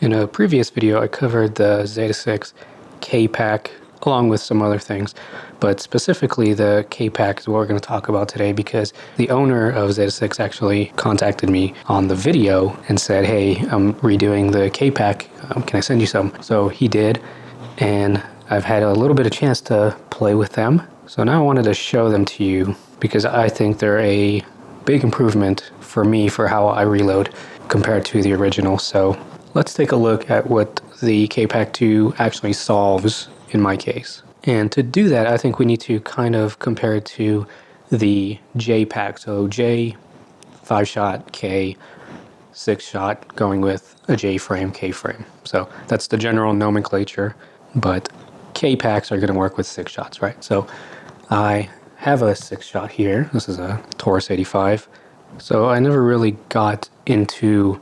In a previous video, I covered the Zeta6 K-PAK along with some other things, but specifically the K-PAK is what we're going to talk about today because the owner of Zeta6 actually contacted me on the video and said, hey, I'm redoing the K-PAK, can I send you some? So he did, and I've had a little bit of chance to play with them. So now I wanted to show them to you because I think they're a big improvement for me for how I reload compared to the original. So let's take a look at what the K-PAK 2 actually solves in my case. And to do that, I think we need to kind of compare it to the J-PAK. So J, 5-shot, K, 6-shot, going with a J-frame, K-frame. So that's the general nomenclature, but K-PAKs are going to work with 6 shots, right? So I have a 6-shot here. This is a Taurus 85. So I never really got into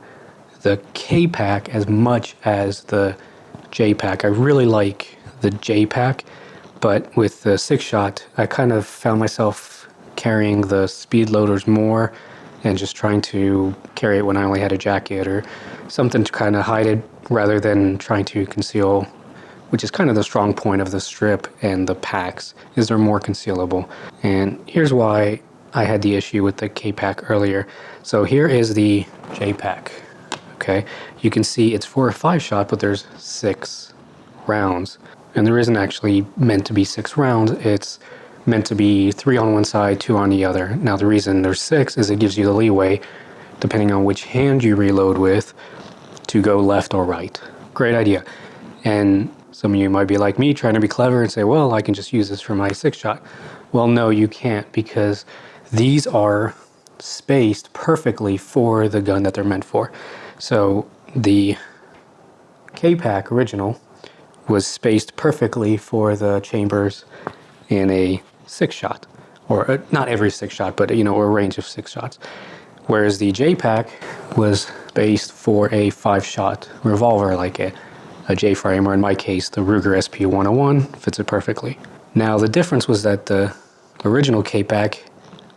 the K-PAK as much as the J-PAK. I really like the J-PAK, but with the 6-shot, I kind of found myself carrying the speed loaders more and just trying to carry it when I only had a jacket or something to kind of hide it rather than trying to conceal, which is kind of the strong point of the strip and the packs, is they're more concealable. And here's why I had the issue with the K-PAK earlier. So here is the J-PAK. Okay, you can see it's for a 5-shot, but there's 6 rounds. And there isn't actually meant to be 6 rounds. It's meant to be 3 on one side, 2 on the other. Now the reason there's 6 is it gives you the leeway, depending on which hand you reload with, to go left or right. Great idea. And some of you might be like me, trying to be clever and say, well, I can just use this for my 6-shot. Well, no, you can't, because these are spaced perfectly for the gun that they're meant for. So the K-PAK original was spaced perfectly for the chambers in a 6-shot, or not every 6-shot, but a range of 6 shots. Whereas the J-PAK was spaced for a 5-shot revolver, like a J-frame, or in my case, the Ruger SP101 fits it perfectly. Now the difference was that the original K-PAK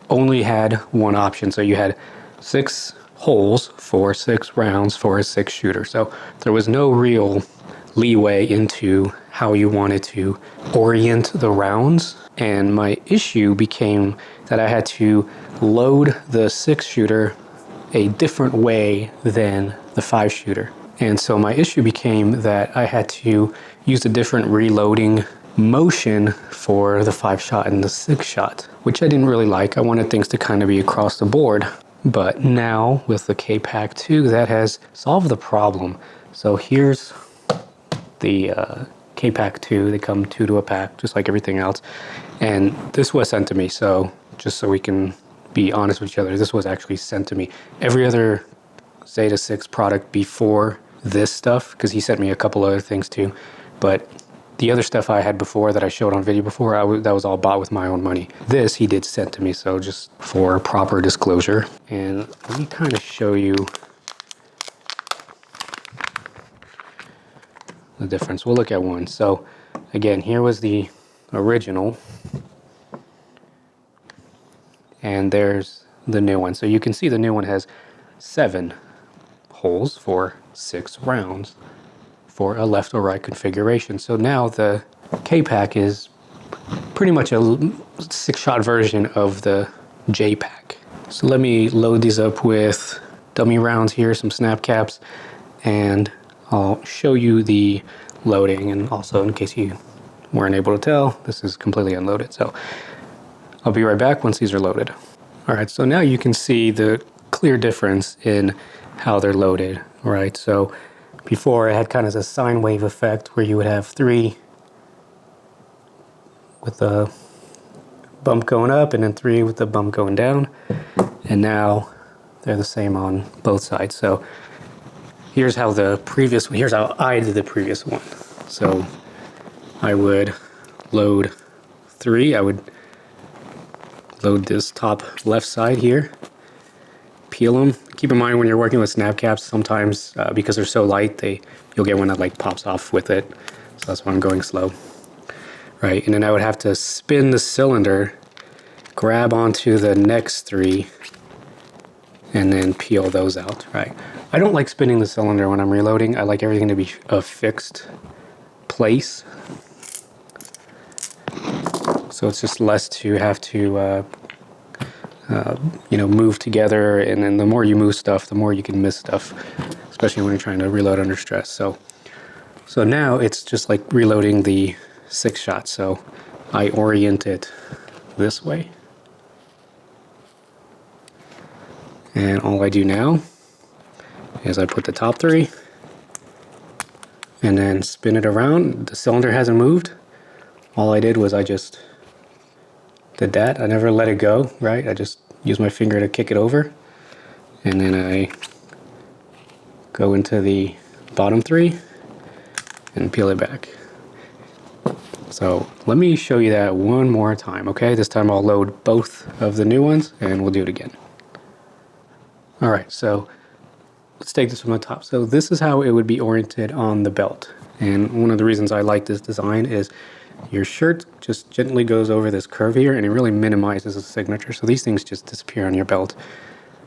only had one option, so you had 6 holes for 6 rounds for a 6-shooter. So there was no real leeway into how you wanted to orient the rounds. And my issue became that I had to load the 6-shooter a different way than the 5-shooter. And so my issue became that I had to use a different reloading motion for the 5-shot and the 6-shot, which I didn't really like. I wanted things to kind of be across the board. But now with the K-PAK 2, that has solved the problem. So here's the K-PAK 2. They come 2 to a pack, just like everything else. And this was sent to me, so just so we can be honest with each other, this was actually sent to me. Every other Zeta6 product before this stuff, because he sent me a couple other things too, but the other stuff I had before that I showed on video before, that was all bought with my own money. This he did send to me, so just for proper disclosure. And let me kind of show you the difference. We'll look at one. So again, here was the original, and there's the new one. So you can see the new one has 7 holes for 6 rounds for a left or right configuration. So now the K-PAK is pretty much a 6-shot version of the J-PAK. So let me load these up with dummy rounds here, some snap caps, and I'll show you the loading. And also, in case you weren't able to tell, this is completely unloaded. So I'll be right back once these are loaded. All right, so now you can see the clear difference in how they're loaded, right? So before I had kind of a sine wave effect where you would have 3 with the bump going up and then 3 with the bump going down. And now they're the same on both sides. So here's how I did the previous one. So I would load 3. I would load this top left side here, peel them. Keep in mind when you're working with snap caps, sometimes because they're so light, you'll get one that like pops off with it. So that's why I'm going slow, right? And then I would have to spin the cylinder, grab onto the next 3, and then peel those out, right? I don't like spinning the cylinder when I'm reloading. I like everything to be a fixed place. So it's just less to have to, move together. And then the more you move stuff, the more you can miss stuff, especially when you're trying to reload under stress. So now it's just like reloading the 6-shot. So I orient it this way. And all I do now is I put the top 3 and then spin it around. The cylinder hasn't moved. All I did was I just did that. I never let it go, right? I just use my finger to kick it over. And then I go into the bottom 3 and peel it back. So let me show you that one more time, okay? This time I'll load both of the new ones and we'll do it again. All right, so let's take this from the top. So this is how it would be oriented on the belt. And one of the reasons I like this design is your shirt just gently goes over this curve here and it really minimizes the signature. So these things just disappear on your belt.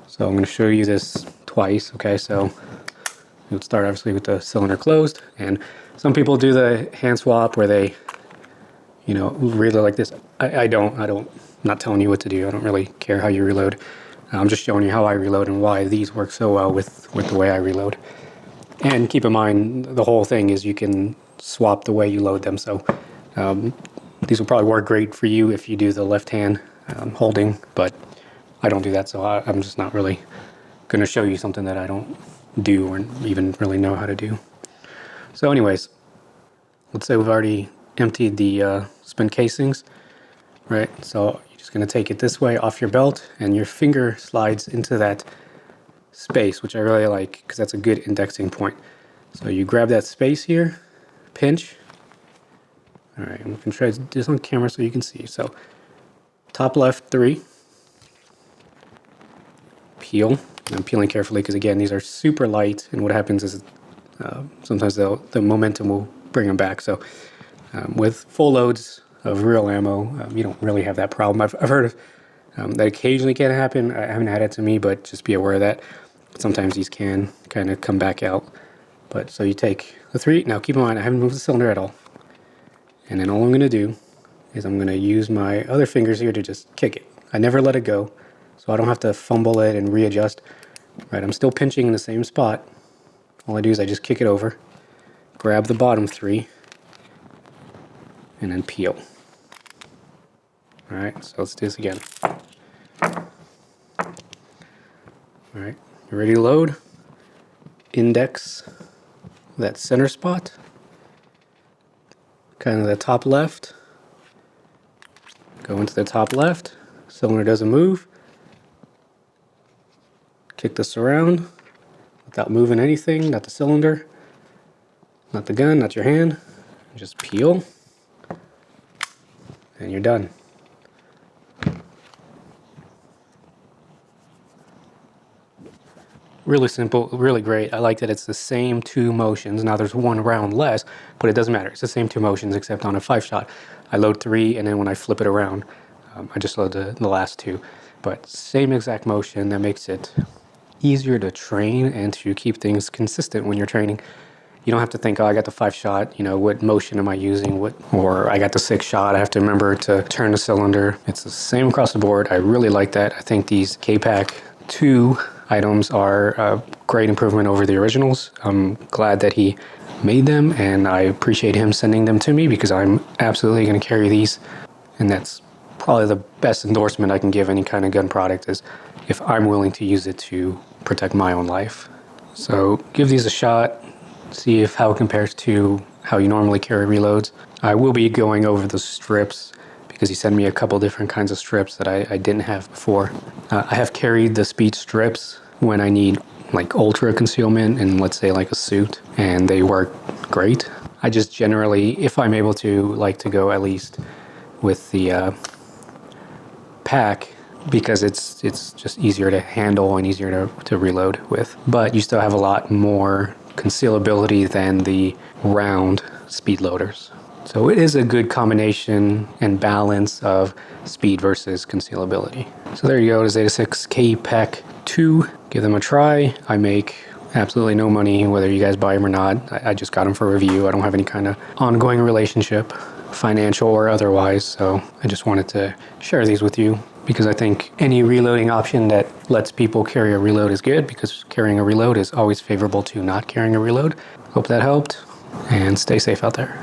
So I'm going to show you this twice, okay? So you'll start obviously with the cylinder closed, and some people do the hand swap where they, reload like this. I don't. I'm not telling you what to do. I don't really care how you reload. I'm just showing you how I reload and why these work so well with the way I reload. And keep in mind, the whole thing is you can swap the way you load them. So these will probably work great for you if you do the left hand holding, but I don't do that. So I'm just not really going to show you something that I don't do or even really know how to do. So anyways, let's say we've already emptied the spin casings, right? So you're just going to take it this way off your belt and your finger slides into that space, which I really like because that's a good indexing point. So you grab that space here, pinch. All right, I'm going to try to do this on camera so you can see. So top left 3, peel. I'm peeling carefully because again, these are super light, and what happens is sometimes the momentum will bring them back. So with full loads of real ammo, you don't really have that problem. I've heard of that occasionally can happen. I haven't had it to me, but just be aware of that. Sometimes these can kind of come back out. But so you take the 3. Now keep in mind, I haven't moved the cylinder at all. And then all I'm going to do is I'm going to use my other fingers here to just kick it. I never let it go, so I don't have to fumble it and readjust. Right, I'm still pinching in the same spot. All I do is I just kick it over, grab the bottom 3, and then peel. All right, so let's do this again. All right, you ready to load? Index that center spot, kind of the top left. Go into the top left. Cylinder doesn't move. Kick this around without moving anything, not the cylinder, not the gun, not your hand. Just peel, and you're done. Really simple, really great. I like that it's the same 2 motions. Now there's 1 round less, but it doesn't matter. It's the same 2 motions except on a 5-shot. I load 3, and then when I flip it around, I just load the last 2. But same exact motion. That makes it easier to train and to keep things consistent when you're training. You don't have to think, oh, I got the 5-shot, what motion am I using? Or I got the 6-shot, I have to remember to turn the cylinder. It's the same across the board. I really like that. I think these K-PAK 2 items are a great improvement over the originals. I'm glad that he made them, and I appreciate him sending them to me because I'm absolutely going to carry these. And that's probably the best endorsement I can give any kind of gun product, is if I'm willing to use it to protect my own life. So give these a shot, see how it compares to how you normally carry reloads. I will be going over the strips because he sent me a couple different kinds of strips that I didn't have before. I have carried the speed strips when I need like ultra concealment in, let's say, like a suit, and they work great. I just generally, if I'm able to, like to go at least with the pack, because it's just easier to handle and easier to reload with. But you still have a lot more concealability than the round speed loaders. So it is a good combination and balance of speed versus concealability. So there you go, the Zeta6 K-PAK 2 give them a try. I make absolutely no money whether you guys buy them or not. I just got them for review. I don't have any kind of ongoing relationship, financial or otherwise, so I just wanted to share these with you because I think any reloading option that lets people carry a reload is good, because carrying a reload is always favorable to not carrying a reload. Hope that helped, and stay safe out there.